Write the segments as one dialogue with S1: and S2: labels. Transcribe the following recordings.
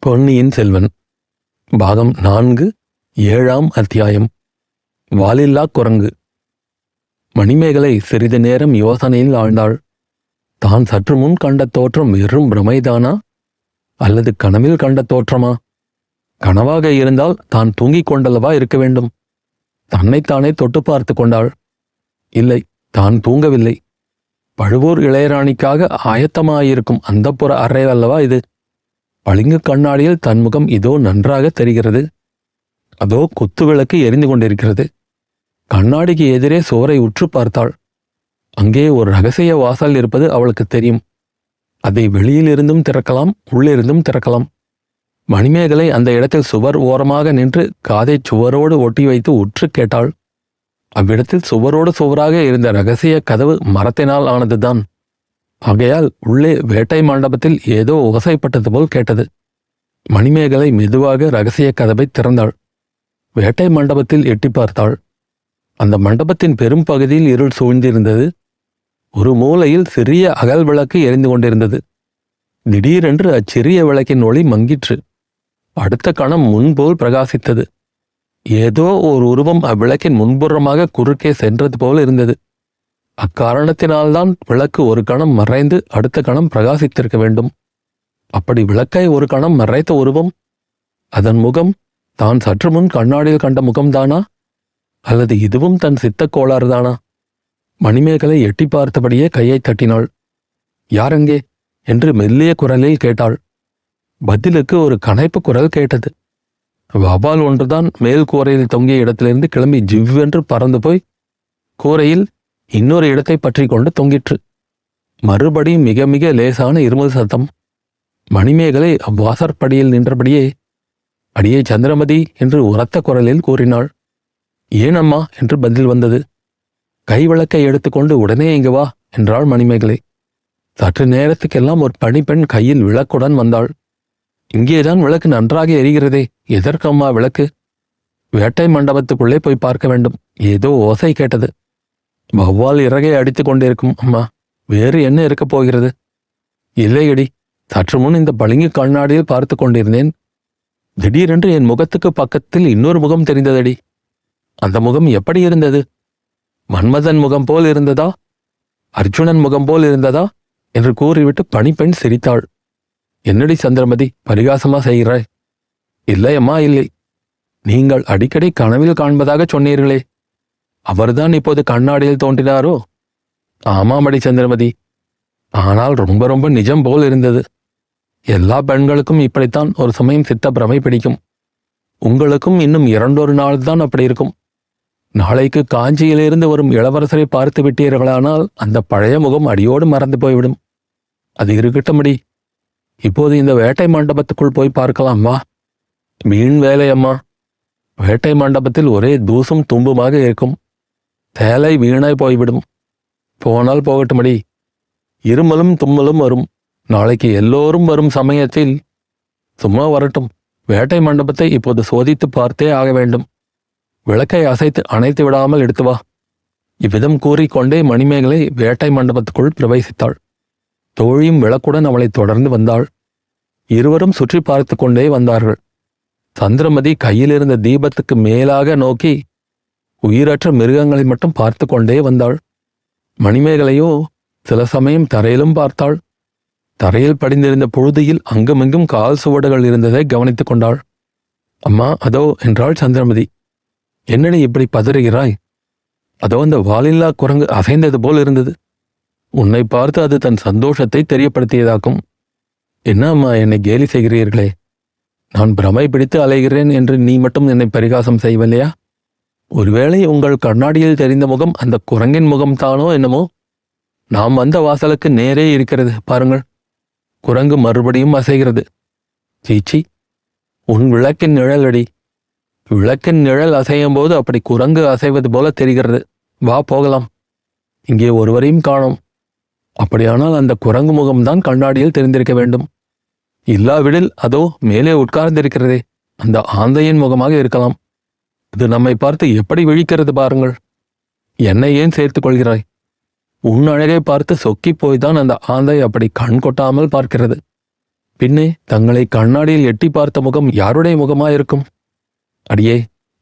S1: பொன்னியின் செல்வன் பாகம் 4 7ஆம் அத்தியாயம். வாலில்லா குரங்கு. மணிமேகலை சிறிது நேரம் யோசனையில் ஆழ்ந்தாள். தான் சற்று முன் கண்ட தோற்றம் வெறும் பிரமைதானா அல்லது கனவில் கண்ட தோற்றமா? கனவாக இருந்தால் தான் தூங்கிக் கொண்டல்லவா இருக்க வேண்டும். தன்னைத்தானே தொட்டு பார்த்து கொண்டாள். இல்லை, தான் தூங்கவில்லை. பழுவூர் இளையராணிக்காக ஆயத்தமாயிருக்கும் அந்தப்புற அறை அல்லவா இது. பளிங்கு கண்ணாடியில் தன் முகம் இதோ நன்றாக தெரிகிறது. அதோ குத்து விளக்கு எரிந்து கொண்டிருக்கிறது. கண்ணாடிக்கு எதிரே சுவரை உற்று பார்த்தாள். அங்கே ஒரு ரகசிய வாசல் இருப்பது அவளுக்கு தெரியும். அதை வெளியிலிருந்தும் திறக்கலாம், உள்ளிருந்தும் திறக்கலாம். மணிமேகலை அந்த இடத்தில் சுவர் ஓரமாக நின்று காதை சுவரோடு ஒட்டி வைத்து உற்று கேட்டாள். அவ்விடத்தில் சுவரோடு சுவராக இருந்த ரகசிய கதவு மரத்தினால் ஆனதுதான். ஆகையால் உள்ளே வேட்டை மண்டபத்தில் ஏதோ ஓசைப்பட்டது போல் கேட்டது. மணிமேகலை மெதுவாக ரகசிய கதவை திறந்தாள். வேட்டை மண்டபத்தில் எட்டி பார்த்தாள். அந்த மண்டபத்தின் பெரும் பகுதியில் இருள் சூழ்ந்திருந்தது. ஒரு மூலையில் சிறிய அகல் விளக்கு எரிந்து கொண்டிருந்தது. திடீரென்று அச்சிறிய விளக்கின் ஒளி மங்கிற்று. அடுத்த கணம் முன்போல் பிரகாசித்தது. ஏதோ ஒரு உருவம் அவ்விளக்கின் முன்புறமாக குறுக்கே சென்றது போல் இருந்தது. அக்காரணத்தினால்தான் விளக்கு ஒரு கணம் மறைந்து அடுத்த கணம் பிரகாசித்திருக்க வேண்டும். அப்படி விளக்கை ஒரு கணம் மறைத்த உருவம், அதன் முகம் தான் சற்று முன் கண்ணாடியில் கண்ட முகம்தானா அல்லது இதுவும் தன் சித்த கோளாறுதானா? மணிமேகலை எட்டி பார்த்தபடியே கையை தட்டினாள். யாரெங்கே என்று மெல்லிய குரலில் கேட்டாள். பதிலுக்கு ஒரு கனைப்பு குரல் கேட்டது. வவால் ஒன்றுதான் மேல் கூரையில் தொங்கிய இடத்திலிருந்து கிளம்பி ஜிவ்வென்று பறந்து போய் கூரையில் இன்னொரு இடத்தை பற்றி கொண்டு தொங்கிற்று. மறுபடியும் மிக மிக லேசான இருமல் சத்தம். மணிமேகலை அவ்வாசற்படியில் நின்றபடியே அடியே சந்திரமதி என்று உரத்த குரலில் கூறினாள். ஏன் அம்மா என்று பதில் வந்தது. கைவிளக்கை எடுத்துக்கொண்டு உடனே இங்கு வா என்றாள் மணிமேகலை. சற்று நேரத்துக்கெல்லாம் ஒரு பணிப்பெண் கையில் விளக்குடன் வந்தாள். இங்கேதான் விளக்கு நன்றாக எரிகிறதே, எதற்கம்மா விளக்கு? வேட்டை மண்டபத்துக்குள்ளே போய் பார்க்க வேண்டும். ஏதோ ஓசை கேட்டது. வௌவால் இறகை அடித்து கொண்டிருக்கும் அம்மா, வேறு என்ன இருக்கப் போகிறது? இல்லையடி, சற்று முன் இந்த பளிங்கு கண்ணாடியில் பார்த்து கொண்டிருந்தேன். திடீரென்று என் முகத்துக்கு பக்கத்தில் இன்னொரு முகம் தெரிந்ததடி. அந்த முகம் எப்படி இருந்தது? மன்மதன் முகம் போல் இருந்ததா, அர்ஜுனன் முகம் போல் இருந்ததா என்று கூறிவிட்டு பணிப்பெண் சிரித்தாள். என்னடி சந்திரமதி, பரிகாசமா செய்கிறாய்? இல்லையம்மா, இல்லை. நீங்கள் அடிக்கடி கனவில் காண்பதாக சொன்னீர்களே, அவர்தான் இப்போது கண்ணாடியில் தோன்றினாரோ? ஆமாமடி சந்திரமதி, ஆனால் ரொம்ப ரொம்ப நிஜம் போல் இருந்தது. எல்லா பெண்களுக்கும் இப்படித்தான் ஒரு சமயம் சித்த பிரமை பிடிக்கும். உங்களுக்கும் இன்னும் 2 நாள் தான் அப்படி இருக்கும். நாளைக்கு காஞ்சியிலிருந்து வரும் இளவரசரை பார்த்து விட்டீர்களானால் அந்த பழைய முகம் அடியோடு மறந்து போய்விடும். அது இருக்கட்டும்படி, இப்போது இந்த வேட்டை மண்டபத்துக்குள் போய் பார்க்கலாம் வா. வீண் வேலையம்மா, வேட்டை மண்டபத்தில் ஒரே தூசும் தும்புமாக இருக்கும். சேலை வீணாய் போய்விடும். போனால் போகட்டும்படி. இருமலும் தும்மலும் வரும். நாளைக்கு எல்லோரும் வரும் சமயத்தில் சும்மா வரட்டும். வேட்டை மண்டபத்தை இப்போது சோதித்து பார்த்தே ஆக வேண்டும். விளக்கை அசைத்து அணைத்து விடாமல் எடுத்து வா. இவ்விதம் கூறிக்கொண்டே மணிமேகலை வேட்டை மண்டபத்துக்குள் பிரவேசித்தாள். தோழியும் விளக்குடன் அவளை தொடர்ந்து வந்தாள். இருவரும் சுற்றி பார்த்து கொண்டே வந்தார்கள். சந்திரமதி கையிலிருந்த தீபத்துக்கு மேலாக நோக்கி உயிரற்ற மிருகங்களை மட்டும் பார்த்து கொண்டே வந்தாள். மணிமேகலையோ சில சமயம் தரையிலும் பார்த்தாள். தரையில் படிந்திருந்த புழுதியில் அங்குமிங்கும் கால் சுவடுகள் இருந்ததை கவனித்துக் கொண்டாள். அம்மா, அதோ என்றாள் சந்திரமதி. என்னடி இப்படி பதறுகிறாய்? அதோ அந்த வாலில்லா குரங்கு அசைந்தது போல் இருந்தது. உன்னை பார்த்து அது தன் சந்தோஷத்தை தெரியப்படுத்தியதாக்கும். என்ன அம்மா, என்னை கேலி செய்கிறீர்களே? நான் பிரமை பிடித்து அலைகிறேன் என்று நீ மட்டும் என்னை பரிகாசம் செய்வலையா? ஒருவேளை உங்கள் கண்ணாடியில் தெரிந்த முகம் அந்த குரங்கின் முகம்தானோ என்னமோ? நாம் வந்த வாசலுக்கு நேரே இருக்கிறது பாருங்கள். குரங்கு மறுபடியும் அசைகிறது. சீச்சி, உன் விளக்கின் நிழல் அடி. விளக்கின் நிழல் அசையும் போது அப்படி குரங்கு அசைவது போல தெரிகிறது. வா போகலாம். இங்கே ஒருவரையும் காணோம். அப்படியானால் அந்த குரங்கு முகம்தான் கண்ணாடியில் தெரிந்திருக்க வேண்டும். இல்லாவிடில் அதோ மேலே உட்கார்ந்திருக்கிறதே, அந்த ஆந்தையின் முகமாக இருக்கலாம். இது நம்மை பார்த்து எப்படி விழிக்கிறது பாருங்கள். என்னை ஏன் சேர்த்துக் கொள்கிறாய்? உன் அழகை பார்த்து சொக்கி போய்தான் அந்த ஆந்தை அப்படி கண் கொட்டாமல் பார்க்கிறது. பின்னே தங்களை கண்ணாடியில் எட்டி பார்த்த முகம் யாருடைய முகமாயிருக்கும்? அடியே,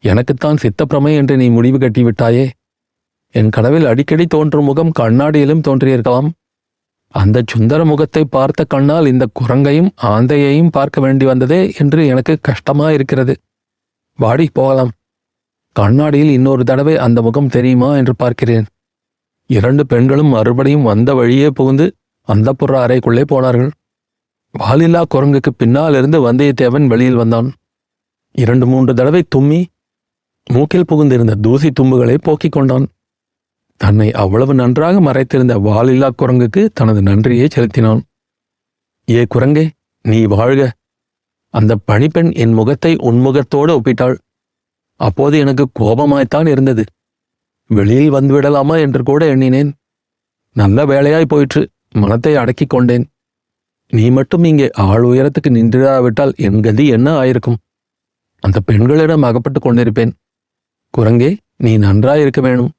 S1: எனக்குத்தான் சித்தப்பிரமை என்று நீ முடிவு கட்டிவிட்டாயே. என் கனவில் அடிக்கடி தோன்றும் முகம் கண்ணாடியிலும் தோன்றியிருக்கலாம். அந்த சுந்தர முகத்தை பார்த்த கண்ணால் இந்த குரங்கையும் ஆந்தையையும் பார்க்க வேண்டி வந்ததே என்று எனக்கு கஷ்டமாயிருக்கிறது. வாடி போகலாம். கண்ணாடியில் இன்னொரு தடவை அந்த முகம் தெரியுமா என்று பார்க்கிறேன். 2 பெண்களும் மறுபடியும் வந்த வழியே புகுந்து அந்தப்புற அறைக்குள்ளே போனார்கள். வாலில்லா குரங்குக்கு பின்னால் இருந்து வந்தியத்தேவன் வெளியில் வந்தான். 2-3 தடவை தும்மி மூக்கில் புகுந்திருந்த தூசி தும்புகளை போக்கிக் கொண்டான். தன்னை அவ்வளவு நன்றாக மறைத்திருந்த வாலில்லா குரங்குக்கு தனது நன்றியை செலுத்தினான். ஏ குரங்கே, நீ வாழ்க. அந்த பணிப்பெண் என் முகத்தை உன்முகத்தோடு ஒப்பிட்டாள். அப்போது எனக்கு கோபமாய்த்தான் இருந்தது. வெளியில் வந்துவிடலாமா என்று கூட எண்ணினேன். நல்ல வேலையாய் போயிற்று. மனத்தை அடக்கிக் கொண்டேன். நீ மட்டும் இங்கே ஆள் உயரத்துக்கு நின்றிடாவிட்டால் என் கதி என்ன ஆயிருக்கும்? அந்த பெண்களிடம் அகப்பட்டு கொண்டிருப்பேன். குரங்கே, நீ நன்றாயிருக்க வேணும்.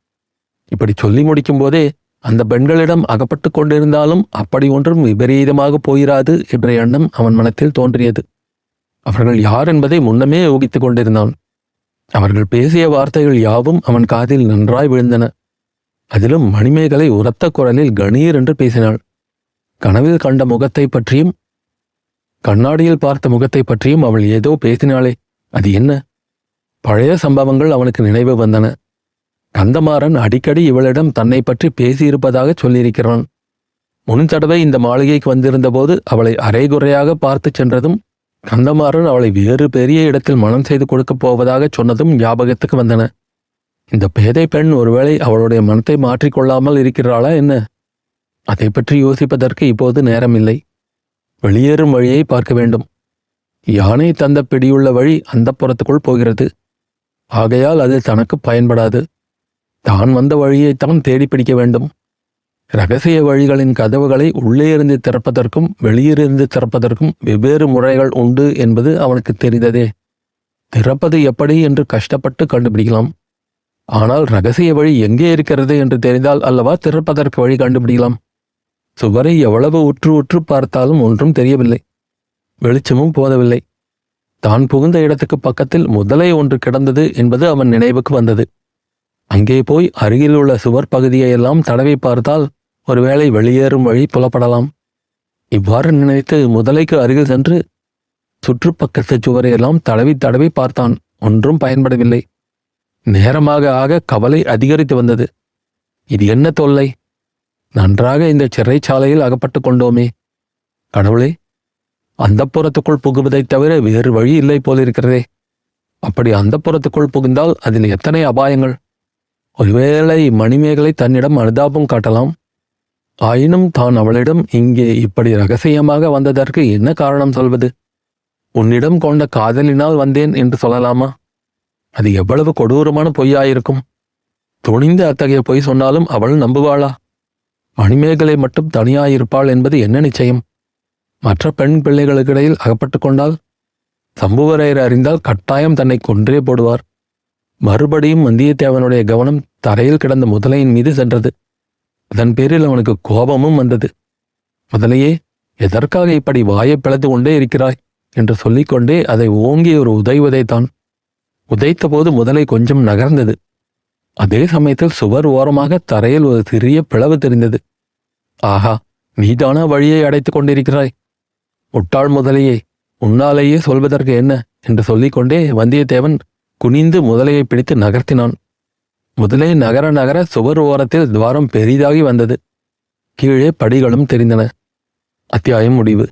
S1: இப்படி சொல்லி முடிக்கும் போதே அந்த பெண்களிடம் அகப்பட்டு கொண்டிருந்தாலும் அப்படி ஒன்றும் விபரீதமாக போயிராது என்ற எண்ணம் அவன் மனத்தில் தோன்றியது. அவர்கள் யார் என்பதை முன்னமே ஊகித்துக் கொண்டிருந்தான். அவர்கள் பேசிய வார்த்தைகள் யாவும் அவன் காதில் நன்றாய் விழுந்தன. அதிலும் மணிமேகலை உரத்த குரலில் கணீர் என்று பேசினாள். கனவில் கண்ட முகத்தை பற்றியும் கண்ணாடியில் பார்த்த முகத்தை பற்றியும் அவள் ஏதோ பேசினாளே, அது என்ன? பழைய சம்பவங்கள் அவனுக்கு நினைவு வந்தன. கந்தமாறன் அடிக்கடி இவளிடம் தன்னை பற்றி பேசியிருப்பதாக சொல்லியிருக்கிறான். முன் தடவை இந்த மாளிகைக்கு வந்திருந்தபோது அவளை அரைகுறையாக பார்த்து சென்றதும் கந்தமாறன் அவளை வேறு பெரிய இடத்தில் மனம் செய்து கொடுக்கப் போவதாக சொன்னதும் ஞாபகத்துக்கு வந்தன. இந்த பேதை பெண் ஒருவேளை அவளுடைய மனத்தை மாற்றிக்கொள்ளாமல் இருக்கிறாளா என்ன? அதை பற்றி யோசிப்பதற்கு இப்போது நேரமில்லை. வெளியேறும் வழியை பார்க்க வேண்டும். யானை தந்த பிடியுள்ள வழி அந்த புறத்துக்குள் போகிறது. ஆகையால் அது தனக்கு பயன்படாது. தான் வந்த வழியைத்தான் தேடி பிடிக்க வேண்டும். இரகசிய வழிகளின் கதவுகளை உள்ளே இருந்து திறப்பதற்கும் வெளியிருந்து திறப்பதற்கும் வெவ்வேறு முறைகள் உண்டு என்பது அவனுக்கு தெரிந்ததே. திறப்பது எப்படி என்று கஷ்டப்பட்டு கண்டுபிடிக்கலாம். ஆனால் இரகசிய வழி எங்கே இருக்கிறது என்று தெரிந்தால் அல்லவா திறப்பதற்கு வழி கண்டுபிடிக்கலாம். சுவரை எவ்வளவு உற்று உற்று பார்த்தாலும் ஒன்றும் தெரியவில்லை. வெளிச்சமும் போதவில்லை. தான் புகுந்த இடத்துக்கு பக்கத்தில் முதலை ஒன்று கிடந்தது என்பது அவன் நினைவுக்கு வந்தது. அங்கே போய் அருகில் உள்ள சுவர் பகுதியையெல்லாம் தடவி பார்த்தால் ஒருவேளை வெளியேறும் வழி புலப்படலாம். இவ்வாறு நினைத்து முதலைக்கு அருகில் சென்று சுற்றுப்பக்கத்து சுவரையெல்லாம் தடவி தடவி பார்த்தான். ஒன்றும் பயன்படவில்லை. நேரமாக ஆக கவலை அதிகரித்து வந்தது. இது என்ன தொல்லை? நன்றாக இந்த சிறைச்சாலையில் அகப்பட்டு கொண்டோமே. கடவுளே, அந்தப்புறத்துக்குள் புகுவதைத் தவிர வேறு வழி இல்லை போலிருக்கிறதே. அப்படி அந்தப்புறத்துக்குள் புகுந்தால் அதில் எத்தனை அபாயங்கள்! ஒருவேளை மணிமேகலை தன்னிடம் அனுதாபம் காட்டலாம். ஆயினும் தான் அவளிடம் இங்கே இப்படி இரகசியமாக வந்ததற்கு என்ன காரணம் சொல்வது? உன்னிடம் கொண்ட காதலினால் வந்தேன் என்று சொல்லலாமா? அது எவ்வளவு கொடூரமான பொய்யாயிருக்கும்! துணிந்து அத்தகைய பொய் சொன்னாலும் அவள் நம்புவாளா? மணிமேகலை மட்டும் தனியாயிருப்பாள் என்பது என்ன நிச்சயம்? மற்ற பெண் பிள்ளைகளுக்கிடையில் அகப்பட்டு கொண்டால் சம்புவரையர் அறிந்தால் கட்டாயம் தன்னை கொன்றே போடுவார். மறுபடியும் வந்தியத்தேவனுடைய கவனம் தரையில் கிடந்த முதலையின் மீது சென்றது. அதன் பேரில் அவனுக்கு கோபமும் வந்தது. முதலையே, எதற்காக இப்படி வாயை பிளந்து கொண்டே இருக்கிறாய் என்று சொல்லிக்கொண்டே அதை ஓங்கி ஒரு உதைத்தான். உதைத்த போது முதலை கொஞ்சம் நகர்ந்தது. அதே சமயத்தில் சுவர் ஓரமாக தரையில் ஒரு சிறிய பிளவு தெரிந்தது. ஆஹா, நீதானா வழியை அடைத்துக் கொண்டிருக்கிறாய்? முட்டாள் முதலையே, உன்னாலேயே சொல்வதற்கு என்ன என்று சொல்லிக்கொண்டே வந்தியத்தேவன் குனிந்து முதலையை பிடித்து நகர்த்தினான். முதலே நகர நகர சுவர் ஓரத்தில் துவாரம் பெரிதாகி வந்தது. கீழே படிகளும் தெரிந்தன. அத்தியாயம் முடிவு.